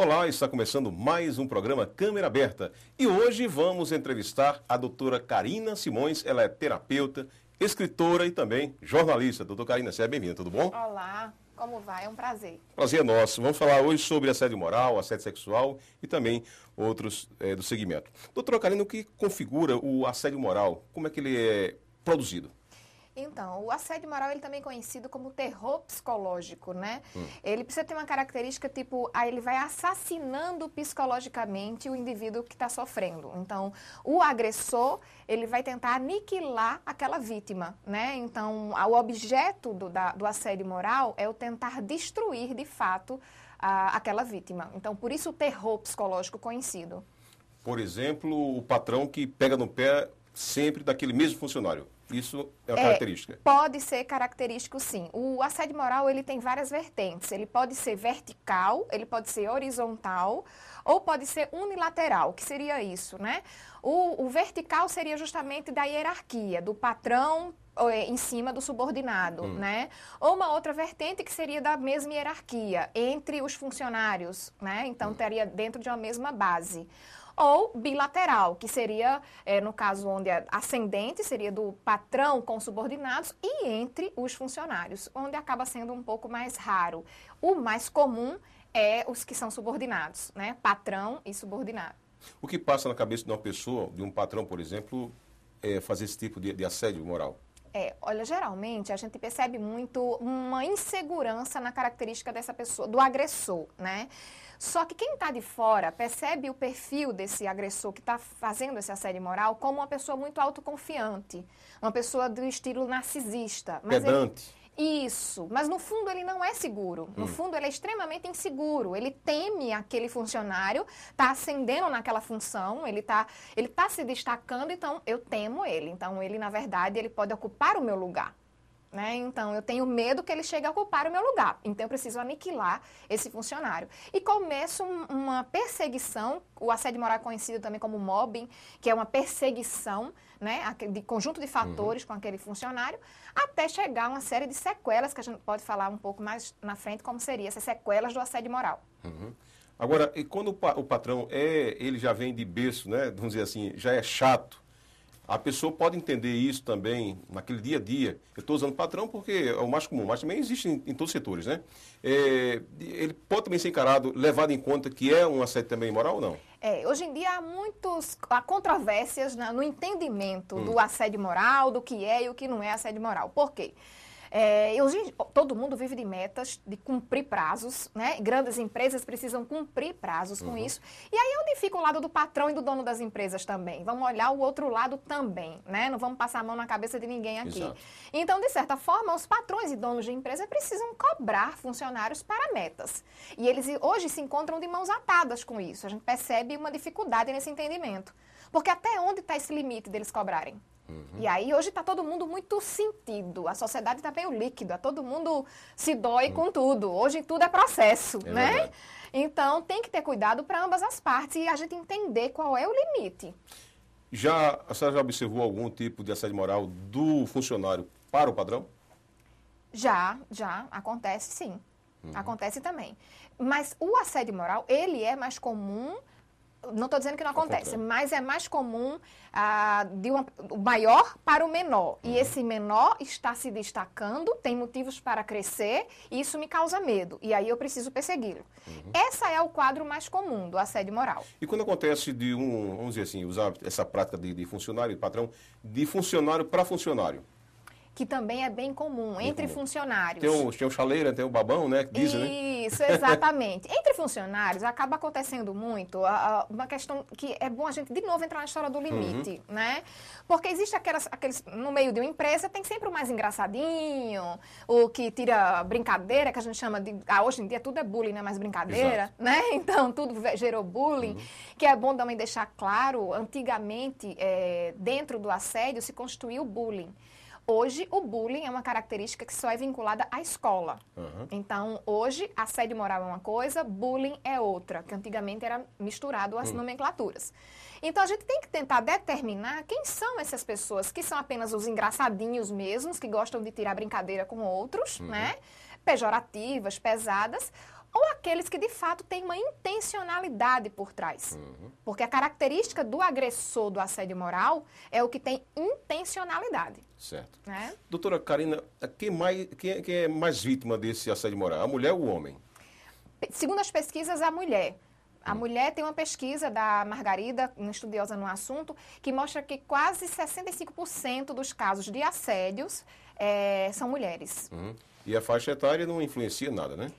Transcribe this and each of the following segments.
Olá, está começando mais um programa Câmera Aberta e hoje vamos entrevistar a doutora Karina Simões. Ela é terapeuta, escritora e também jornalista. Doutora Karina, seja bem-vinda, tudo bom? Olá, como vai? É um prazer. Prazer é nosso. Vamos falar hoje sobre assédio moral, assédio sexual e também outros do segmento. Doutora Karina, o que configura o assédio moral? Como é que ele é produzido? Então, o assédio moral, ele também é conhecido como terror psicológico, né? Ele precisa ter uma característica tipo, ele vai assassinando psicologicamente o indivíduo que está sofrendo. Então, o agressor, ele vai tentar aniquilar aquela vítima, né? Então, o objeto do assédio moral é o tentar destruir, de fato, aquela vítima. Então, por isso o terror psicológico conhecido. Por exemplo, o patrão que pega no pé sempre daquele mesmo funcionário. Isso é uma característica? Pode ser característico, sim. O assédio moral, ele tem várias vertentes. Ele pode ser vertical, ele pode ser horizontal ou pode ser unilateral. O que seria isso, né? O vertical seria justamente da hierarquia, do patrão em cima do subordinado, né? Ou uma outra vertente que seria da mesma hierarquia entre os funcionários, né? Então, estaria dentro de uma mesma base. Ou bilateral, que seria, no caso onde é ascendente, seria do patrão com subordinados e entre os funcionários, onde acaba sendo um pouco mais raro. O mais comum é os que são subordinados, né? Patrão e subordinado. O que passa na cabeça de uma pessoa, de um patrão, por exemplo, fazer esse tipo de assédio moral? Olha, geralmente a gente percebe muito uma insegurança na característica dessa pessoa, do agressor, né? Só que quem está de fora percebe o perfil desse agressor que está fazendo esse assédio moral como uma pessoa muito autoconfiante, uma pessoa do estilo narcisista. Pedante. Isso, mas no fundo ele não é seguro, no fundo ele é extremamente inseguro, ele teme aquele funcionário, está ascendendo naquela função, ele tá se destacando, então eu temo ele, então ele na verdade ele pode ocupar o meu lugar. Né? Então, eu tenho medo que ele chegue a ocupar o meu lugar. Então, eu preciso aniquilar esse funcionário. E começa uma perseguição, o assédio moral é conhecido também como mobbing, que é uma perseguição, né, de conjunto de fatores com aquele funcionário, até chegar a uma série de sequelas, que a gente pode falar um pouco mais na frente, como seria essas sequelas do assédio moral. Agora, e quando o patrão ele já vem de berço, né, vamos dizer assim, já é chato, a pessoa pode entender isso também naquele dia a dia. Eu estou usando patrão porque é o mais comum, mas também existe em todos os setores, né? Ele pode também ser encarado, levado em conta que é um assédio também moral ou não? Hoje em dia há controvérsias no entendimento do assédio moral, do que é e o que não é assédio moral. Por quê? Todo mundo vive de metas, de cumprir prazos, né? Grandes empresas precisam cumprir prazos com isso. E aí onde fica o lado do patrão e do dono das empresas também? Vamos olhar o outro lado também, né? Não vamos passar a mão na cabeça de ninguém aqui. Exato. Então, de certa forma, os patrões e donos de empresa precisam cobrar funcionários para metas. E eles hoje se encontram de mãos atadas com isso. A gente percebe uma dificuldade nesse entendimento. Porque até onde está esse limite deles cobrarem? E aí hoje está todo mundo muito sentido, a sociedade está meio líquida, todo mundo se dói com tudo, hoje tudo é processo, né? Verdade. Então tem que ter cuidado para ambas as partes e a gente entender qual é o limite. A senhora já observou algum tipo de assédio moral do funcionário para o padrão? Já, acontece sim, acontece também. Mas o assédio moral, ele é mais comum. Não estou dizendo que não acontece, mas é mais comum do maior para o menor. E esse menor está se destacando, tem motivos para crescer, e isso me causa medo. E aí eu preciso persegui-lo. Essa é o quadro mais comum do assédio moral. E quando acontece vamos dizer assim, usar essa prática de funcionário, de patrão, de funcionário para funcionário? Que também é bem comum entre funcionários. Tem o chaleira, tem o babão, né? Que dizem, né? Isso, exatamente. Entre funcionários, acaba acontecendo muito uma questão que é bom a gente, de novo, entrar na história do limite, né? Porque existe aqueles, no meio de uma empresa, tem sempre o mais engraçadinho, o que tira brincadeira, que a gente chama de... hoje em dia tudo é bullying, não é mais brincadeira, Exato. né? Então, tudo gerou bullying, que é bom também deixar claro, antigamente, dentro do assédio, se construiu o bullying. Hoje, o bullying é uma característica que só é vinculada à escola. Então, hoje, assédio moral é uma coisa, bullying é outra, que antigamente era misturado às nomenclaturas. Então, a gente tem que tentar determinar quem são essas pessoas, que são apenas os engraçadinhos mesmos, que gostam de tirar brincadeira com outros, né? Pejorativas, pesadas, ou aqueles que de fato têm uma intencionalidade por trás. Porque a característica do agressor do assédio moral é o que tem intencionalidade. Certo. Né? Doutora Karina, quem é mais vítima desse assédio moral? A mulher ou o homem? Segundo as pesquisas, a mulher. A mulher tem uma pesquisa da Margarida, uma estudiosa no assunto, que mostra que quase 65% dos casos de assédios são mulheres. E a faixa etária não influencia nada, né?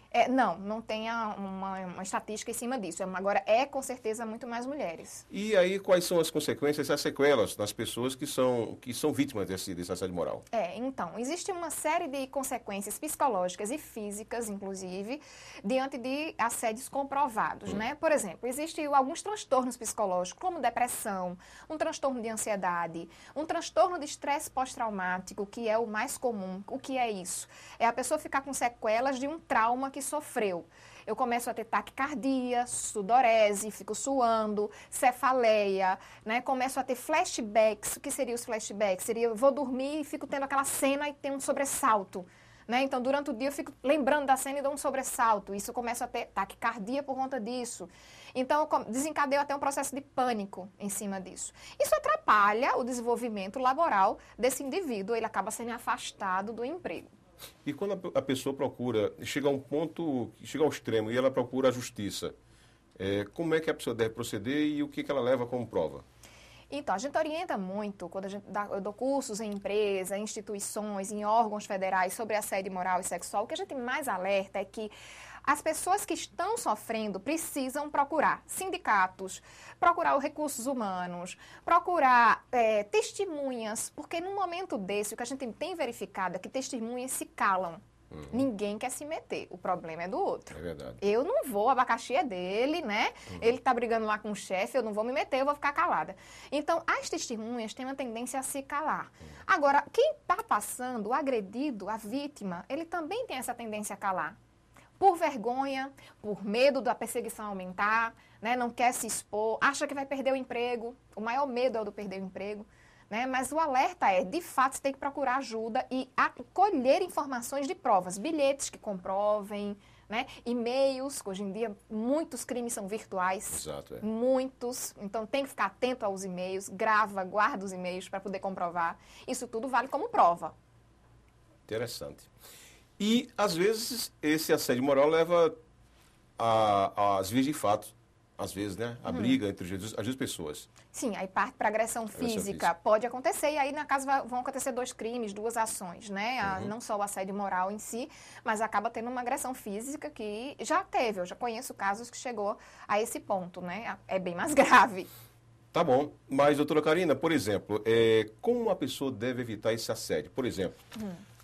Não tem uma estatística em cima disso. Agora, com certeza, muito mais mulheres. E aí, quais são as consequências, as sequelas nas pessoas que são vítimas desse assédio moral? Então, existe uma série de consequências psicológicas e físicas, inclusive, diante de assédios comprovados, né? Por exemplo, existem alguns transtornos psicológicos, como depressão, um transtorno de ansiedade, um transtorno de estresse pós-traumático, que é o mais comum. O que é isso? É a pessoa ficar com sequelas de um trauma que sofreu. Eu começo a ter taquicardia, sudorese, fico suando, cefaleia, né? Começo a ter flashbacks. O que seriam os flashbacks? Seria, eu vou dormir e fico tendo aquela cena e tem um sobressalto. Né? Então, durante o dia, eu fico lembrando da cena e dou um sobressalto. Isso eu começo a ter taquicardia por conta disso. Então, desencadeio até um processo de pânico em cima disso. Isso atrapalha o desenvolvimento laboral desse indivíduo. Ele acaba sendo afastado do emprego. E quando a pessoa procura, chega a um ponto, chega ao extremo e ela procura a justiça, como é que a pessoa deve proceder e o que ela leva como prova? Então, a gente orienta muito, quando eu dou cursos em empresas, em instituições, em órgãos federais sobre assédio moral e sexual, o que a gente mais alerta é que as pessoas que estão sofrendo precisam procurar sindicatos, procurar os recursos humanos, procurar testemunhas, porque num momento desse, o que a gente tem verificado é que testemunhas se calam. Ninguém quer se meter, o problema é do outro. É verdade. Eu não vou, o abacaxi é dele, né? Ele tá brigando lá com o chefe, eu não vou me meter, eu vou ficar calada. Então, as testemunhas têm uma tendência a se calar. Agora, quem tá passando, o agredido, a vítima, ele também tem essa tendência a calar. Por vergonha, por medo da perseguição aumentar, né? Não quer se expor, acha que vai perder o emprego. O maior medo é o do perder o emprego. Né? Mas o alerta de fato, você tem que procurar ajuda e colher informações de provas, bilhetes que comprovem, né? E-mails, que hoje em dia muitos crimes são virtuais. Exato, Muitos. Então tem que ficar atento aos e-mails, guarda os e-mails para poder comprovar. Isso tudo vale como prova. Interessante. E, às vezes, esse assédio moral leva às vias de fato, às vezes, né? A briga entre as duas pessoas. Sim, aí parte para agressão física. Pode acontecer, e aí, na casa, vão acontecer 2 crimes, 2 ações, né? Não só o assédio moral em si, mas acaba tendo uma agressão física que já teve. Eu já conheço casos que chegou a esse ponto, né? É bem mais grave. Tá bom, mas, doutora Karina, por exemplo, como uma pessoa deve evitar esse assédio? Por exemplo,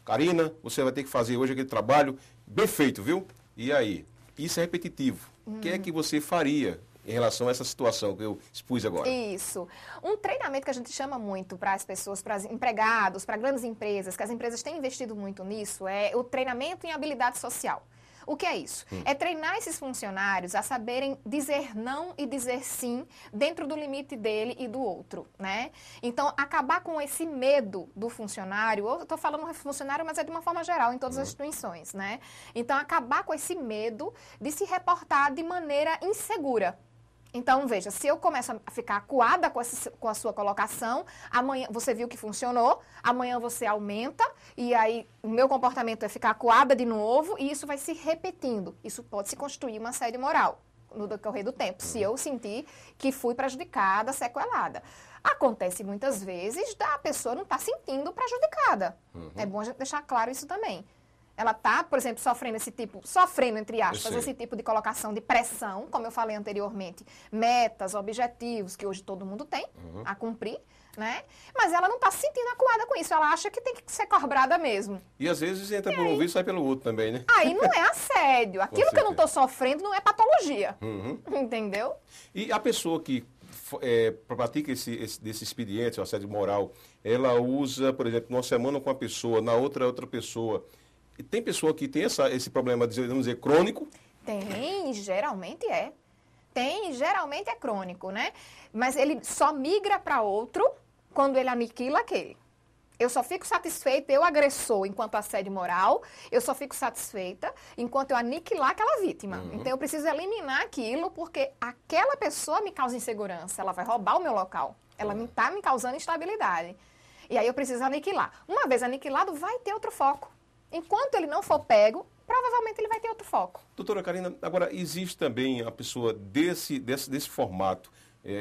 Karina, você vai ter que fazer hoje aquele trabalho bem feito, viu? E aí? Isso é repetitivo. O que é que você faria em relação a essa situação que eu expus agora? Isso. Um treinamento que a gente chama muito para as pessoas, para os empregados, para grandes empresas, que as empresas têm investido muito nisso, é o treinamento em habilidade social. O que é isso? É treinar esses funcionários a saberem dizer não e dizer sim dentro do limite dele e do outro, né? Então, acabar com esse medo do funcionário, eu estou falando funcionário, mas é de uma forma geral, em todas as instituições, né? Então, acabar com esse medo de se reportar de maneira insegura. Então, veja, se eu começo a ficar acuada com a sua colocação, amanhã você viu que funcionou, amanhã você aumenta, e aí o meu comportamento é ficar acuada de novo, e isso vai se repetindo. Isso pode se constituir uma assédio moral no decorrer do tempo, se eu sentir que fui prejudicada, sequelada. Acontece muitas vezes da pessoa não estar sentindo prejudicada. É bom a gente deixar claro isso também. Ela está, por exemplo, sofrendo, entre aspas, esse tipo de colocação de pressão, como eu falei anteriormente, metas, objetivos, que hoje todo mundo tem a cumprir, né? Mas ela não está se sentindo acuada com isso, ela acha que tem que ser cobrada mesmo. E às vezes entra por um ouvido e sai pelo outro também, né? Aí não é assédio. Aquilo que eu não estou sofrendo não é patologia. Entendeu? E a pessoa que pratica desse expediente, o assédio moral, ela usa, por exemplo, numa semana com uma pessoa, na outra pessoa. E tem pessoa que tem esse problema, vamos dizer, crônico? Tem, geralmente é. Geralmente é crônico, né? Mas ele só migra para outro quando ele aniquila aquele. Eu só fico satisfeita, eu agressor, enquanto assédio moral, eu só fico satisfeita enquanto eu aniquilar aquela vítima. Então, eu preciso eliminar aquilo, porque aquela pessoa me causa insegurança, ela vai roubar o meu local, ela está me causando instabilidade. E aí eu preciso aniquilar. Uma vez aniquilado, vai ter outro foco. Enquanto ele não for pego, provavelmente ele vai ter outro foco. Doutora Karina, agora, existe também a pessoa desse formato,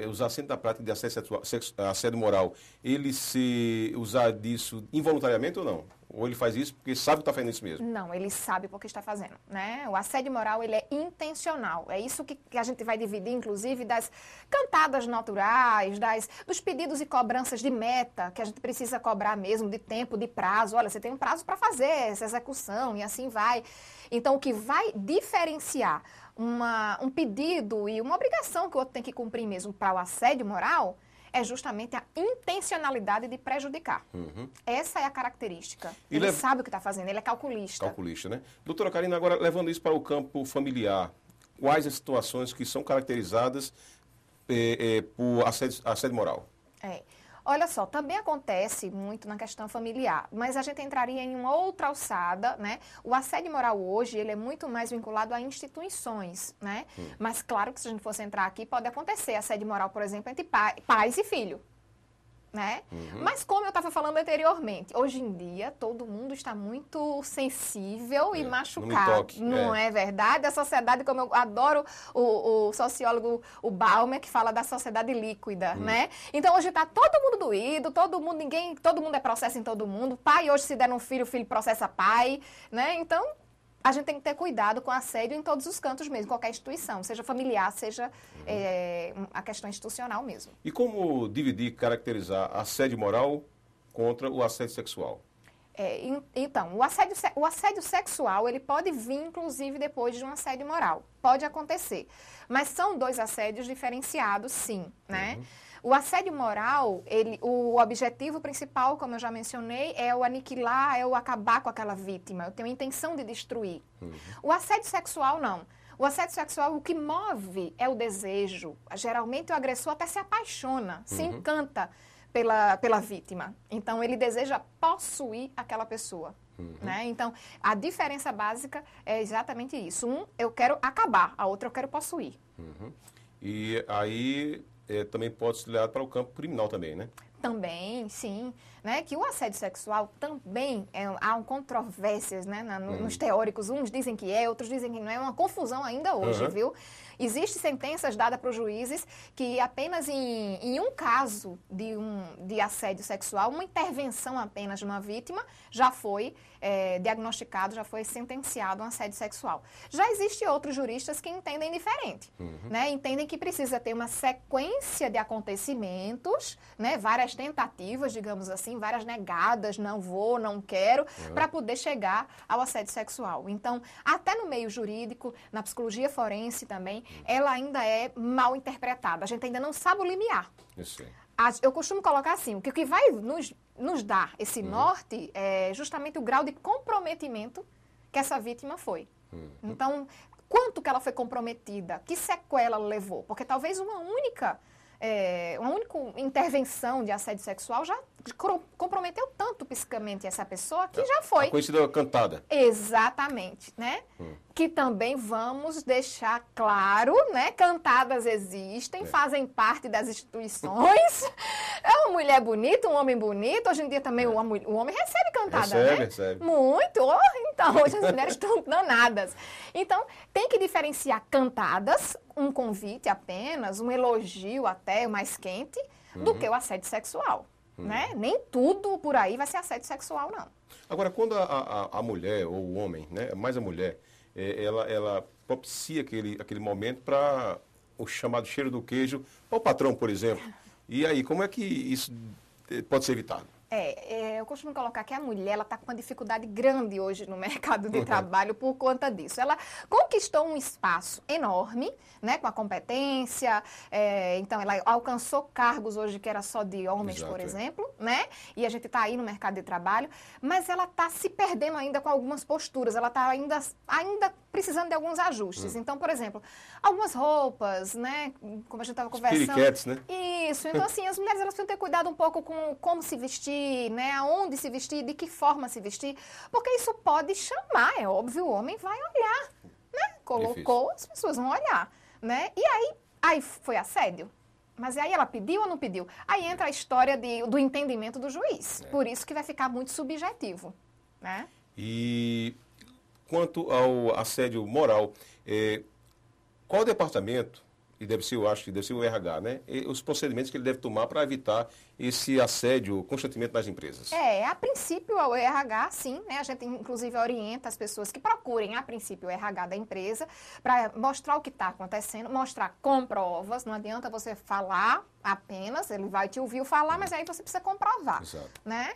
usar sempre da prática de assédio moral, ele se usar disso involuntariamente ou não? Ou ele faz isso porque sabe que está fazendo isso mesmo? Não, ele sabe porque está fazendo, né? O assédio moral, ele é intencional. É isso que a gente vai dividir, inclusive, das cantadas naturais, dos pedidos e cobranças de meta, que a gente precisa cobrar mesmo, de tempo, de prazo. Olha, você tem um prazo para fazer essa execução e assim vai. Então, o que vai diferenciar um pedido e uma obrigação que o outro tem que cumprir mesmo para o assédio moral é justamente a intencionalidade de prejudicar. Essa é a característica. Ele sabe o que está fazendo, ele é calculista. Calculista, né? Doutora Karina, agora levando isso para o campo familiar, quais as situações que são caracterizadas por assédio moral? Olha só, também acontece muito na questão familiar, mas a gente entraria em uma outra alçada, né? O assédio moral hoje, ele é muito mais vinculado a instituições, né? Mas claro que se a gente fosse entrar aqui, pode acontecer assédio moral, por exemplo, entre pais e filho, né? Mas como eu estava falando anteriormente, hoje em dia todo mundo está muito sensível e machucado. Não é verdade? A sociedade, como eu adoro o sociólogo, o Baumer, que fala da sociedade líquida, né? Então hoje está todo mundo doído, todo mundo é processo em todo mundo. Pai hoje se der um filho, o filho processa pai, né? Então a gente tem que ter cuidado com assédio em todos os cantos mesmo, qualquer instituição, seja familiar, seja a questão institucional mesmo. E como dividir, caracterizar assédio moral contra o assédio sexual? Então, o assédio sexual, ele pode vir, inclusive, depois de um assédio moral. Pode acontecer. Mas são dois assédios diferenciados, sim, né? O assédio moral, o objetivo principal, como eu já mencionei, é o aniquilar, é o acabar com aquela vítima. Eu tenho a intenção de destruir. O assédio sexual, não. O assédio sexual, o que move é o desejo. Geralmente, o agressor até se apaixona, se encanta pela vítima. Então, ele deseja possuir aquela pessoa. Né? Então, a diferença básica é exatamente isso. Eu quero acabar, a outra eu quero possuir. E aí também pode ser levado para o campo criminal também, né? Também, sim. Né? Que o assédio sexual também há controvérsias, né? Nos teóricos. Uns dizem que é, outros dizem que não é. Uma confusão ainda hoje, viu? Existem sentenças dadas para os juízes que apenas em um caso de assédio sexual, uma intervenção apenas de uma vítima, já foi diagnosticado, já foi sentenciado um assédio sexual. Já existem outros juristas que entendem diferente, né? Entendem que precisa ter uma sequência de acontecimentos, né? Várias tentativas, digamos assim, várias negadas, não vou, não quero, para poder chegar ao assédio sexual. Então, até no meio jurídico, na psicologia forense também, ela ainda é mal interpretada. A gente ainda não sabe o limiar. Eu costumo colocar assim, o que vai nos dar esse norte é justamente o grau de comprometimento que essa vítima foi. Então, quanto que ela foi comprometida? Que sequela ela levou? Porque talvez uma única intervenção de assédio sexual já comprometeu tanto psicamente essa pessoa que já foi. A conhecida cantada. Exatamente, né? Que também vamos deixar claro, né? Cantadas existem, fazem parte das instituições. É uma mulher bonita, um homem bonito. Hoje em dia também o homem recebe cantada, né? Recebe. Muito. Então, hoje as mulheres estão danadas. Então, tem que diferenciar cantadas, um convite apenas, um elogio até, mais quente, do que o assédio sexual. Né? Nem tudo por aí vai ser assédio sexual, não. Agora, quando a mulher ou o homem, né, mais a mulher, ela propicia aquele momento para o chamado cheiro do queijo para o patrão, por exemplo. E aí, como é que isso pode ser evitado? Eu costumo colocar que a mulher está com uma dificuldade grande hoje no mercado de trabalho por conta disso. Ela conquistou um espaço enorme, né, com a competência, então ela alcançou cargos hoje que era só de homens, por exemplo, né? E a gente está aí no mercado de trabalho, mas ela está se perdendo ainda com algumas posturas, ela está ainda precisando de alguns ajustes. Então, por exemplo, algumas roupas, né? Como a gente estava conversando. Periquetes, né? Isso. Então, assim, as mulheres elas precisam ter cuidado um pouco com como se vestir, né? Aonde se vestir, de que forma se vestir. Porque isso pode chamar, é óbvio, o homem vai olhar, né? Colocou, as pessoas vão olhar, né? E aí foi assédio. Mas aí ela pediu ou não pediu? Aí entra a história do entendimento do juiz. Por isso que vai ficar muito subjetivo, né? E quanto ao assédio moral, qual departamento, e deve ser, eu acho que deve ser o RH, né? E os procedimentos que ele deve tomar para evitar esse assédio constantemente nas empresas? A princípio, o RH, sim, né? A gente, inclusive, orienta as pessoas que procurem, a princípio, o RH da empresa, para mostrar o que está acontecendo, mostrar com provas. Não adianta você falar apenas, ele vai te ouvir falar, mas aí você precisa comprovar, Exato. né?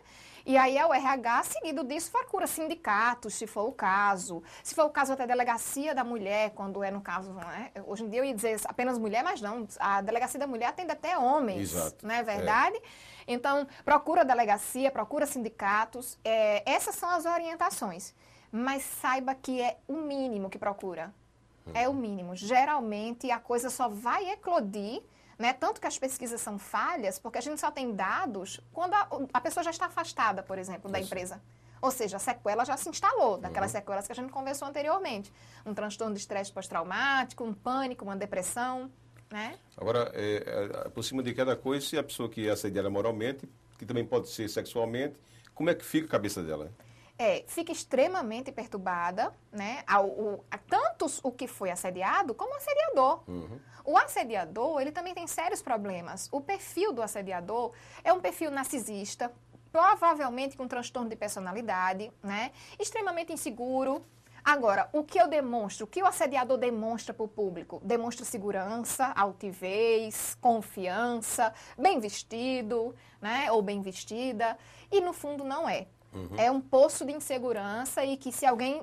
E aí é o RH, seguido disso, procura sindicatos, se for o caso. Se for o caso, até delegacia da mulher, quando é no caso, né? Hoje em dia eu ia dizer apenas mulher, mas não. A delegacia da mulher atende até homens, Exato. não é verdade? Então, procura delegacia, procura sindicatos. Essas são as orientações. Mas saiba que é o mínimo que procura. É o mínimo. Geralmente, a coisa só vai eclodir, né? Tanto que as pesquisas são falhas, porque a gente só tem dados quando a pessoa já está afastada, por exemplo, da empresa. Ou seja, a sequela já se instalou, daquelas sequelas que a gente conversou anteriormente. Um transtorno de estresse pós-traumático, um pânico, uma depressão, né? Agora, por cima de cada coisa, se a pessoa que é assediada moralmente, que também pode ser sexualmente, como é que fica a cabeça dela? Fica extremamente perturbada, né? Tanto o que foi assediado como o assediador. O assediador, ele também tem sérios problemas. O perfil do assediador é um perfil narcisista, provavelmente com transtorno de personalidade, né? Extremamente inseguro. Agora, o que eu demonstro, o que o assediador demonstra para o público? Demonstra segurança, altivez, confiança, bem vestido, né? Ou bem vestida. E, no fundo, não é. É um poço de insegurança e que se alguém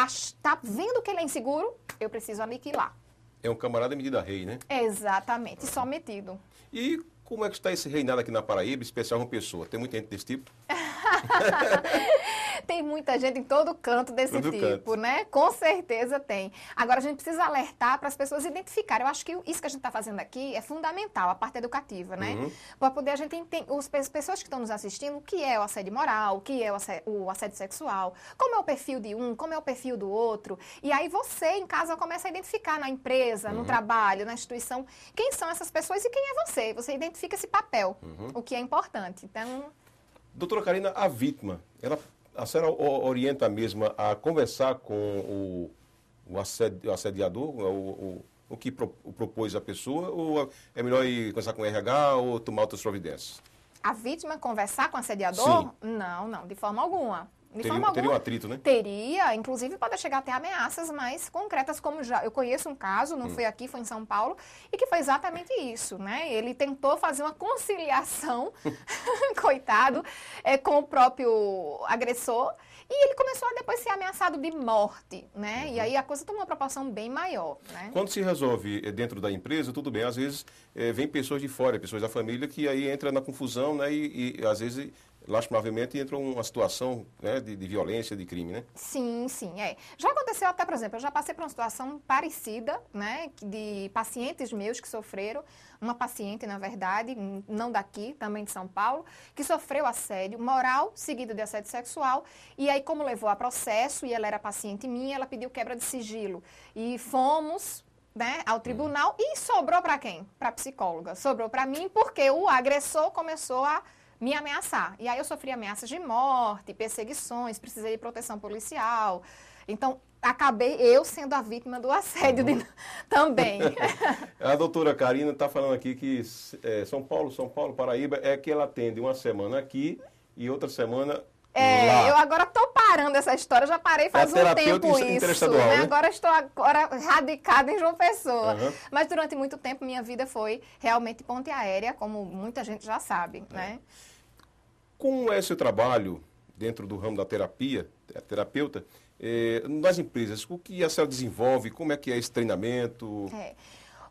está vendo que ele é inseguro, eu preciso aniquilar. É um camarada medida rei, né? Exatamente, só metido. E como é que está esse reinado aqui na Paraíba, especial uma pessoa? Tem muita gente desse tipo? Tem muita gente em todo canto desse tipo, né? Com certeza tem. Agora, a gente precisa alertar para as pessoas identificarem. Eu acho que isso que a gente está fazendo aqui é fundamental, a parte educativa, né? Para poder a gente entender, as pessoas que estão nos assistindo, o que é o assédio moral, o que é o assédio sexual, como é o perfil de um, como é o perfil do outro. E aí você, em casa, começa a identificar na empresa, no trabalho, na instituição, quem são essas pessoas e quem é você. Você identifica esse papel, o que é importante. Então... Doutora Karina, a vítima, a senhora orienta a mesma a conversar com o assediador, o que propôs a pessoa, ou é melhor ir conversar com o RH ou tomar outras providências? A vítima conversar com o assediador? Sim. Não, de forma alguma. Teria um atrito, né? Teria, inclusive pode chegar até ameaças mais concretas, como já eu conheço um caso, não foi aqui, foi em São Paulo, e que foi exatamente isso, né? Ele tentou fazer uma conciliação, coitado, com o próprio agressor, e ele começou a depois ser ameaçado de morte, né? E aí a coisa tomou uma proporção bem maior, né? Quando se resolve dentro da empresa, tudo bem, às vezes vem pessoas de fora, pessoas da família, que aí entra na confusão, né? E às vezes... lastimavelmente entra uma situação, né, de violência, de crime, né? Sim. Já aconteceu até, por exemplo, eu já passei por uma situação parecida, né, de pacientes meus que sofreram, uma paciente, na verdade, não daqui, também de São Paulo, que sofreu assédio moral, seguido de assédio sexual, e aí como levou a processo, e ela era paciente minha, ela pediu quebra de sigilo. E fomos... né, ao tribunal, e sobrou para quem? Para a psicóloga. Sobrou para mim porque o agressor começou a me ameaçar. E aí eu sofri ameaças de morte, perseguições, precisei de proteção policial. Então, acabei eu sendo a vítima do assédio também. A doutora Karina está falando aqui que São Paulo, Paraíba, é que ela atende uma semana aqui e outra semana lá. Eu agora estou parando essa história, já parei faz um tempo isso. Né? Agora estou radicada em João Pessoa. Mas durante muito tempo minha vida foi realmente ponte aérea, como muita gente já sabe, né? Como é o seu trabalho dentro do ramo da terapia, terapeuta, nas empresas? O que a senhora desenvolve? Como é que é esse treinamento?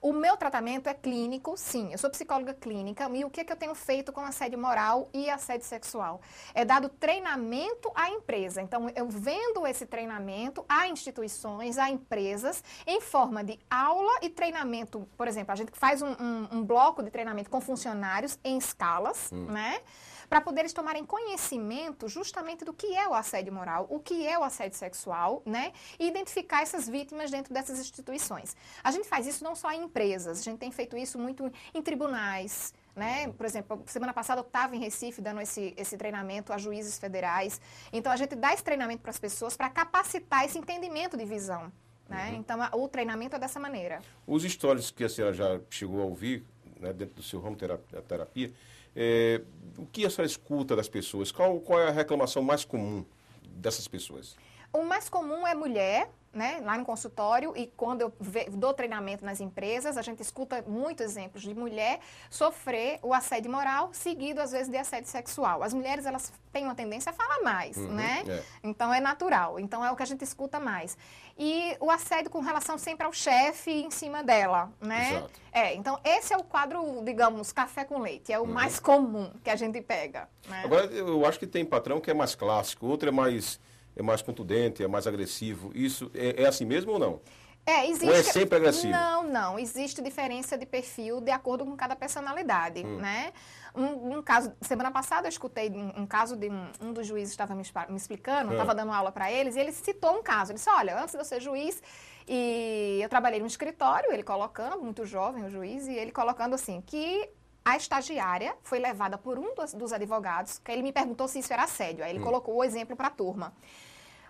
O meu tratamento é clínico, sim. Eu sou psicóloga clínica e o que eu tenho feito com assédio moral e assédio sexual? É dado treinamento à empresa. Então, eu vendo esse treinamento a instituições, a empresas, em forma de aula e treinamento. Por exemplo, a gente faz um bloco de treinamento com funcionários em escalas, né? Para poder eles tomarem conhecimento justamente do que é o assédio moral, o que é o assédio sexual, né? E identificar essas vítimas dentro dessas instituições. A gente faz isso não só em empresas, a gente tem feito isso muito em tribunais, né? Por exemplo, semana passada eu estava em Recife dando esse treinamento a juízes federais. Então, a gente dá esse treinamento para as pessoas para capacitar esse entendimento de visão, né? Então, o treinamento é dessa maneira. Os stories que a senhora já chegou a ouvir, né, dentro do seu ramo terapia, o que a senhora escuta das pessoas? Qual é a reclamação mais comum dessas pessoas? O mais comum é mulher, né, lá no consultório, e quando eu dou treinamento nas empresas, a gente escuta muitos exemplos de mulher sofrer o assédio moral, seguido às vezes de assédio sexual. As mulheres, elas têm uma tendência a falar mais, né? Então é natural, então é o que a gente escuta mais. E o assédio com relação sempre ao chefe em cima dela, né? Exato. Então esse é o quadro, digamos, café com leite, é o mais comum que a gente pega, né? Agora, eu acho que tem patrão que é mais clássico, outro é mais contundente, é mais agressivo. Isso é assim mesmo ou não? Existe... Ou é sempre agressivo? Não. Existe diferença de perfil de acordo com cada personalidade, né? Um caso, semana passada eu escutei um caso de um dos juízes estava me explicando, estava dando aula para eles, e ele citou um caso. Ele disse, olha, antes de eu ser juiz, e eu trabalhei no escritório, ele colocando, muito jovem o juiz, e ele colocando assim, que a estagiária foi levada por um dos advogados, que ele me perguntou se isso era assédio. Aí ele colocou o exemplo para a turma.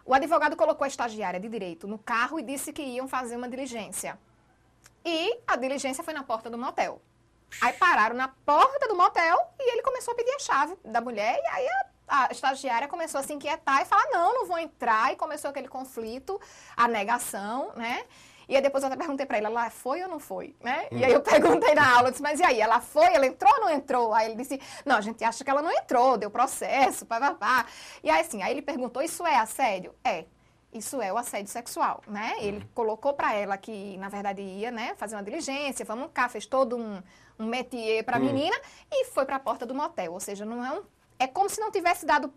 O advogado colocou a estagiária de direito no carro e disse que iam fazer uma diligência. E a diligência foi na porta do motel. Aí pararam na porta do motel e ele começou a pedir a chave da mulher. E aí a estagiária começou a se inquietar e falar, não vou entrar. E começou aquele conflito, a negação, né? E aí depois eu até perguntei pra ele, ela foi ou não foi, né? E aí eu perguntei na aula, disse, mas e aí, ela foi, ela entrou ou não entrou? Aí ele disse, não, a gente acha que ela não entrou, deu processo, pá. E aí assim, aí ele perguntou, isso é assédio? Isso é o assédio sexual, né? Ele colocou pra ela que, na verdade, ia, né, fazer uma diligência, vamos cá, fez todo um métier pra menina e foi pra porta do motel, ou seja, não é é como se não tivesse dado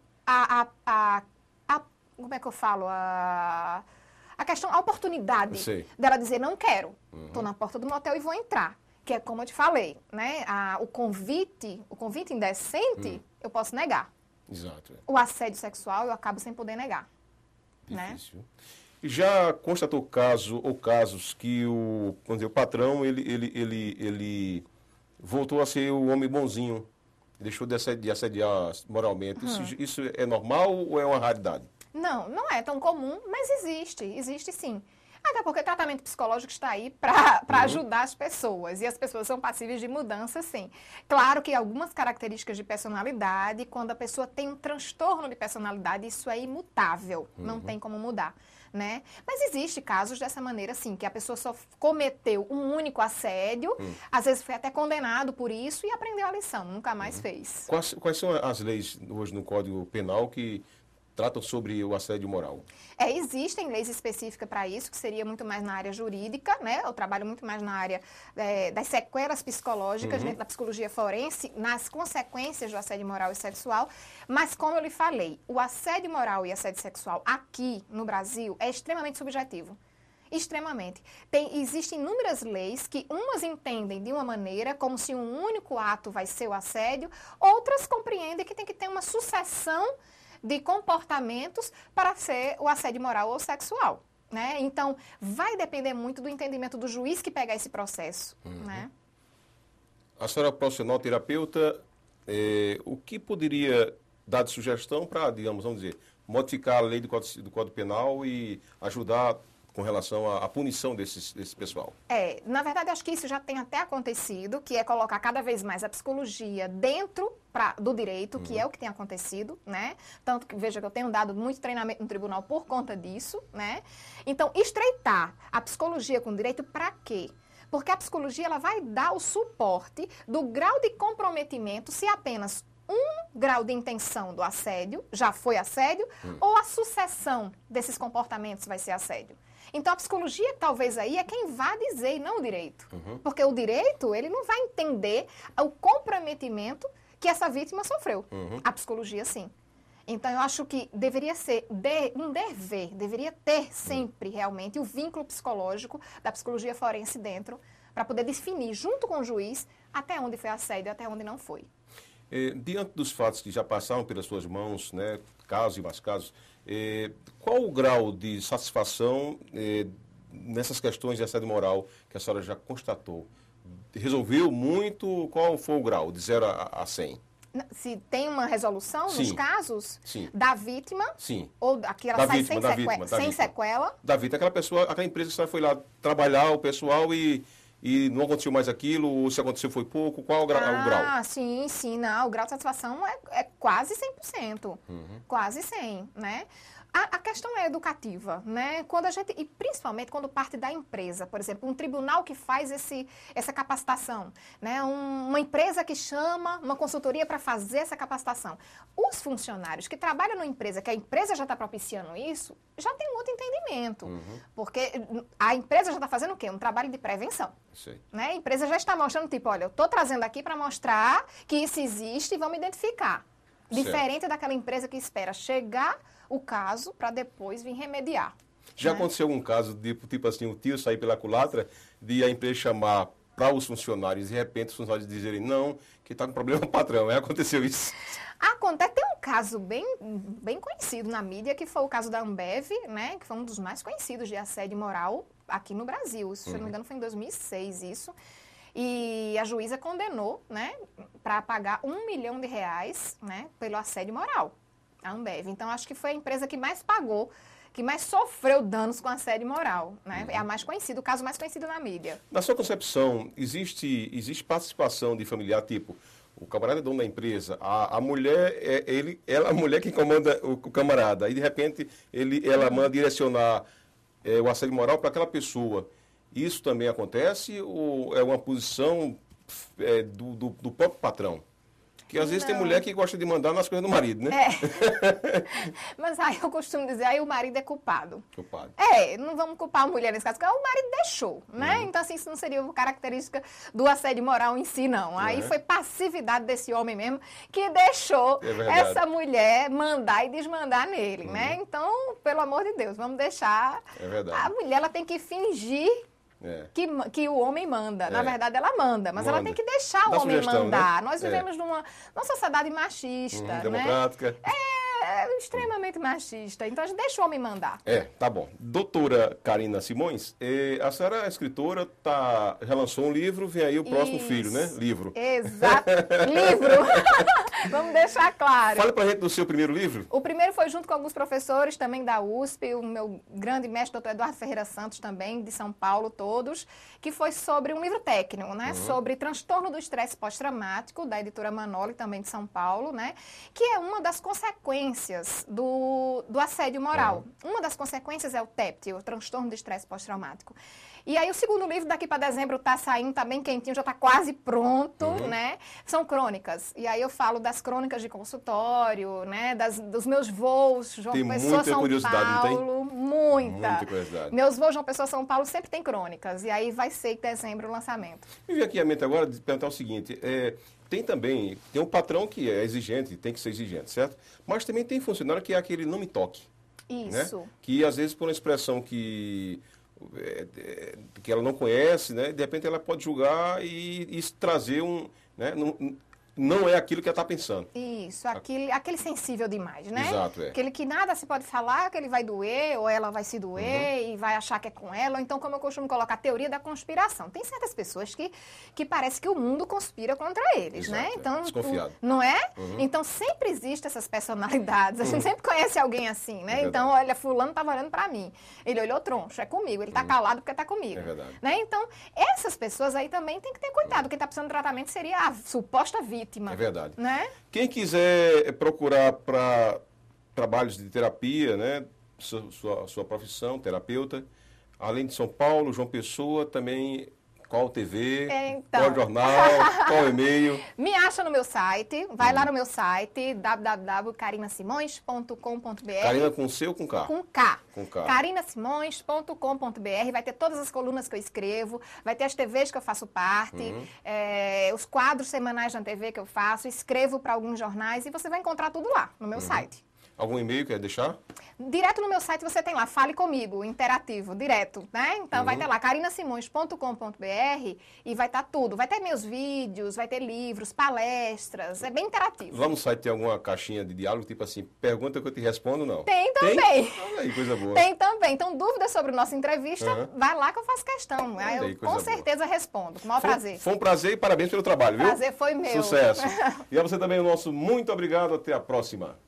como é que eu falo? A questão, a oportunidade dela dizer, não quero, estou na porta do motel e vou entrar. Que é como eu te falei, né? O convite indecente, eu posso negar. Exato. O assédio sexual, eu acabo sem poder negar. Difícil. Né? Já constatou casos que o patrão, ele voltou a ser o homem bonzinho, deixou de assediar moralmente. Isso é normal ou é uma raridade? Não é tão comum, mas existe sim. Até porque o tratamento psicológico está aí para ajudar as pessoas, e as pessoas são passíveis de mudança, sim. Claro que algumas características de personalidade, quando a pessoa tem um transtorno de personalidade, isso é imutável, não tem como mudar, né? Mas existe casos dessa maneira, sim, que a pessoa só cometeu um único assédio, às vezes foi até condenado por isso e aprendeu a lição, nunca mais fez. Quais são as leis hoje no Código Penal que tratam sobre o assédio moral? Existem leis específicas para isso, que seria muito mais na área jurídica, né? Eu trabalho muito mais na área das sequelas psicológicas, dentro da psicologia forense, nas consequências do assédio moral e sexual. Mas, como eu lhe falei, o assédio moral e assédio sexual aqui no Brasil é extremamente subjetivo. Extremamente. Existem inúmeras leis que umas entendem de uma maneira, como se um único ato vai ser o assédio, outras compreendem que tem que ter uma sucessão de comportamentos para ser o assédio moral ou sexual, né? Então, vai depender muito do entendimento do juiz que pega esse processo, né? A senhora profissional terapeuta, o que poderia dar de sugestão para, digamos, vamos dizer, modificar a lei do Código Penal e ajudar com relação à punição desse pessoal? Na verdade, acho que isso já tem até acontecido, que é colocar cada vez mais a psicologia dentro do direito, que é o que tem acontecido, né? Tanto que, veja, que eu tenho dado muito treinamento no tribunal por conta disso, né? Então, estreitar a psicologia com o direito para quê? Porque a psicologia, ela vai dar o suporte do grau de comprometimento se apenas um grau de intenção do assédio já foi assédio ou a sucessão desses comportamentos vai ser assédio. Então, a psicologia, talvez, aí é quem vai dizer e não o direito. Porque o direito, ele não vai entender o comprometimento que essa vítima sofreu. A psicologia, sim. Então, eu acho que deveria ser um dever, deveria ter sempre, realmente, o vínculo psicológico da psicologia forense dentro, para poder definir, junto com o juiz, até onde foi assédio e até onde não foi. Diante dos fatos que já passaram pelas suas mãos, né, casos e mais casos, qual o grau de satisfação nessas questões de assédio moral que a senhora já constatou? Resolveu muito? Qual foi o grau, de 0 a 100? Se tem uma resolução Sim. nos casos Sim. da vítima, Sim. ou que ela Da sai vítima, sem sequela. Da vítima, aquela pessoa, aquela empresa que a senhora foi lá trabalhar, o pessoal, e não aconteceu mais aquilo, ou se aconteceu foi pouco, qual o grau? Ah, sim, não, o grau de satisfação é quase 100%, quase 100, né? A questão é educativa, né? Quando a gente, e principalmente quando parte da empresa, por exemplo, um tribunal que faz essa capacitação, né? Uma empresa que chama uma consultoria para fazer essa capacitação. Os funcionários que trabalham numa empresa, que a empresa já está propiciando isso, já tem um outro entendimento. Porque a empresa já está fazendo o quê? Um trabalho de prevenção. Né? A empresa já está mostrando, tipo, olha, eu estou trazendo aqui para mostrar que isso existe e vamos identificar. Diferente daquela empresa que espera chegar o caso para depois vir remediar. Já aconteceu algum caso de, tipo assim, o tio sair pela culatra, de a empresa chamar para os funcionários e de repente os funcionários dizerem não, que está com problema com o patrão. Aconteceu isso? Acontece, tem um caso bem conhecido na mídia, que foi o caso da Ambev, né, que foi um dos mais conhecidos de assédio moral aqui no Brasil. Se eu não me engano, foi em 2006 isso. E a juíza condenou, né, para pagar R$1 milhão, né, pelo assédio moral, a Ambev. Então, acho que foi a empresa que mais pagou, que mais sofreu danos com assédio moral, né? É a mais conhecida, o caso mais conhecido na mídia. Na sua concepção, existe participação de familiar, tipo, o camarada é dono da empresa, a mulher, ela é a mulher que comanda o camarada, aí de repente ela manda direcionar o assédio moral para aquela pessoa. Isso também acontece ou é uma posição do próprio patrão? Porque às vezes tem mulher que gosta de mandar nas coisas do marido, né? Mas aí eu costumo dizer, aí o marido é culpado. Culpado. Não vamos culpar a mulher nesse caso, porque o marido deixou, né? Então, assim, isso não seria uma característica do assédio moral em si, não. Aí foi passividade desse homem mesmo que deixou essa mulher mandar e desmandar nele, né? Então, pelo amor de Deus, vamos deixar... A mulher, ela tem que fingir que o homem manda. Na verdade, ela manda, mas ela tem que deixar o homem mandar. Né? Nós vivemos numa sociedade machista, democrática. Né? Extremamente machista. Então, a gente deixa o homem mandar. Tá bom. Doutora Karina Simões, a senhora é escritora, já lançou um livro, vem aí o próximo filho, né? Livro. Exato. Livro. Vamos deixar claro. Fala pra gente do seu primeiro livro. O primeiro foi junto com alguns professores também da USP, o meu grande mestre, doutor Eduardo Ferreira Santos, também, de São Paulo, todos, que foi sobre um livro técnico, né? Sobre transtorno do estresse pós-traumático, da editora Manoli, também de São Paulo, né? Que é uma das consequências do assédio moral. Uma das consequências é o TEPT, o transtorno do estresse pós-traumático. E aí o segundo livro daqui para dezembro está saindo, está bem quentinho, já está quase pronto, né? São crônicas. E aí eu falo das crônicas de consultório, né? Dos meus voos, João Pessoa, São Paulo. Muita curiosidade. Meus voos, João Pessoa, São Paulo, sempre tem crônicas. E aí vai ser em dezembro o lançamento. Me veio aqui a mente agora de perguntar o seguinte, tem um patrão que é exigente, tem que ser exigente, certo? Mas também tem funcionário que é aquele não me toque. Isso. Né? Que às vezes por uma expressão que ela não conhece, né? De repente ela pode julgar e trazer né? Não é aquilo que ela está pensando. Isso, aquele sensível demais, né? Exato, Aquele que nada se pode falar, que ele vai doer, ou ela vai se doer e vai achar que é com ela. Ou então, como eu costumo colocar, a teoria da conspiração. Tem certas pessoas que parece que o mundo conspira contra eles, exato, né? Então, desconfiado. Não é? Então, sempre existem essas personalidades. A gente sempre conhece alguém assim, né? Então, olha, fulano estava olhando para mim. Ele olhou troncho, é comigo. Ele está calado porque está comigo. É verdade. Né? Então, essas pessoas aí também tem que ter cuidado. Quem está precisando de tratamento seria a suposta vítima. É verdade. Né? Quem quiser procurar para trabalhos de terapia, né, sua profissão, terapeuta, além de São Paulo, João Pessoa, também Qual TV, Então. qual jornal, qual e-mail? Me acha no meu site, vai lá no meu site, www.carinasimões.com.br. Carina com C ou com K? Com K. Com K. carinasimões.com.br, vai ter todas as colunas que eu escrevo, vai ter as TVs que eu faço parte, os quadros semanais na TV que eu faço, escrevo para alguns jornais e você vai encontrar tudo lá no meu site. Algum e-mail quer deixar? Direto no meu site você tem lá, Fale Comigo, interativo, direto, né? Então vai ter lá, carinasimões.com.br e vai estar tudo. Vai ter meus vídeos, vai ter livros, palestras, é bem interativo. Lá no site tem alguma caixinha de diálogo, tipo assim, pergunta que eu te respondo, não? Tem também. Olha aí, coisa boa. Tem também. Então, dúvidas sobre nossa entrevista, vai lá que eu faço questão. Aí Olha aí, eu coisa com certeza respondo, com o maior prazer. Foi um prazer e parabéns pelo trabalho, viu? Prazer foi meu. Sucesso. E a você também o nosso muito obrigado. Até a próxima.